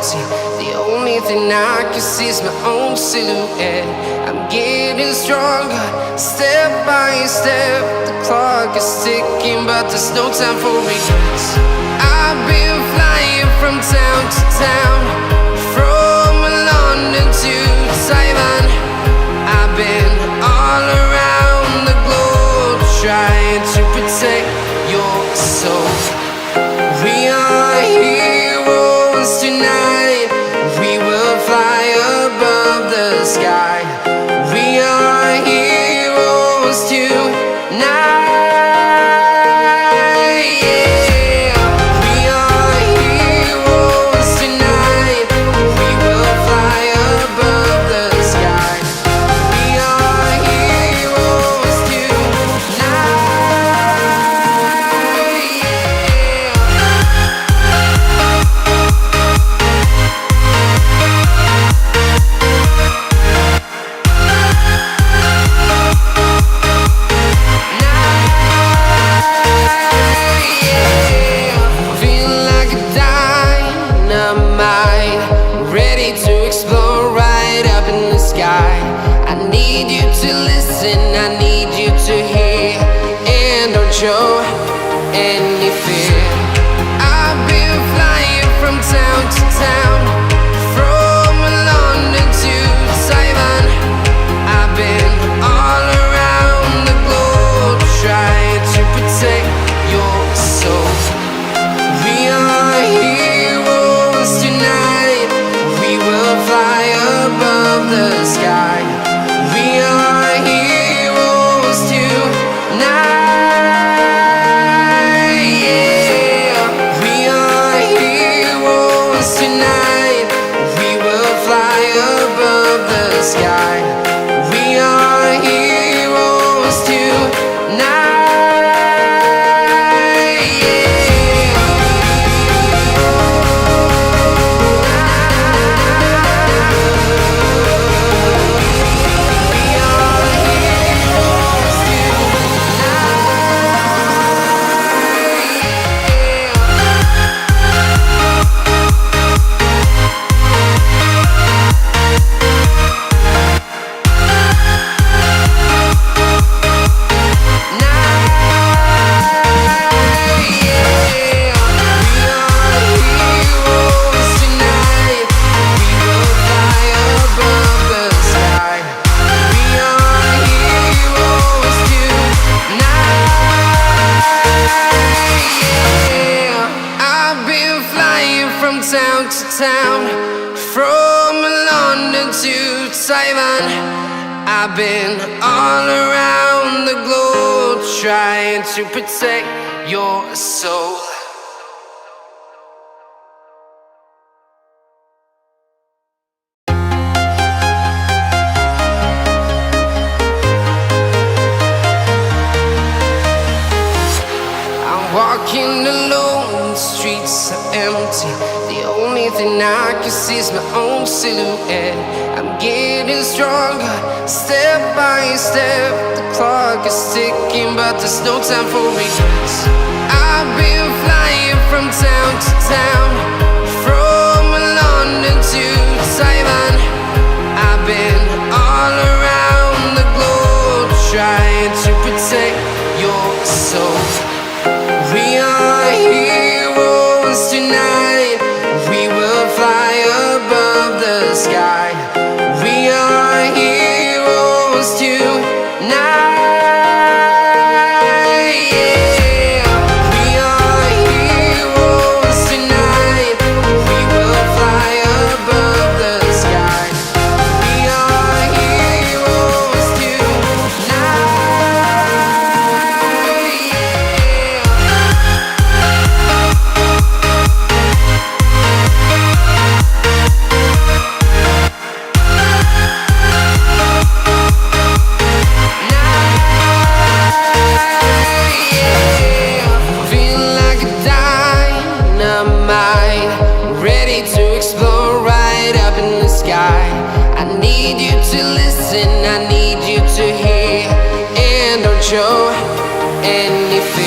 empty. The only thing I can see is my own silhouette. I'm getting stronger, step by step. The clock is ticking, but there's no time for regrets. I've been flying from town to town, from London to Taiwan. I've been all around the globe, trying to protect your soul. We are heroes tonight. We will fly above the sky. We are heroes tonight. Yeah. We are heroes tonight. We will fly above the sky. We are heroes tonight. I need you to hear, and don't show any fear. I've been flying from town to town, from London to Taiwan. I've been all around the globe, trying to protect your soul. We are heroes tonight. We will fly above the sky. We are heroes tonight. Yeah. We are heroes tonight. We will fly above the sky. We are heroes tonight. Town to town, from London to Taiwan. I've been all around the globe, trying to protect your soul. I'm walking alone, the streets are empty. The only thing I can see is my own silhouette. I'm getting stronger, step by step. The clock is ticking, but there's no time for regrets. I've been flying from town to town, from London to Taiwan. I've been all around the globe, trying to protect your soul. We are heroes tonight. We will fly above the sky. We are heroes tonight. Yeah. We are heroes tonight. We will fly above the sky. We are heroes tonight. I need you to listen, I need you to hear, and don't show any fear.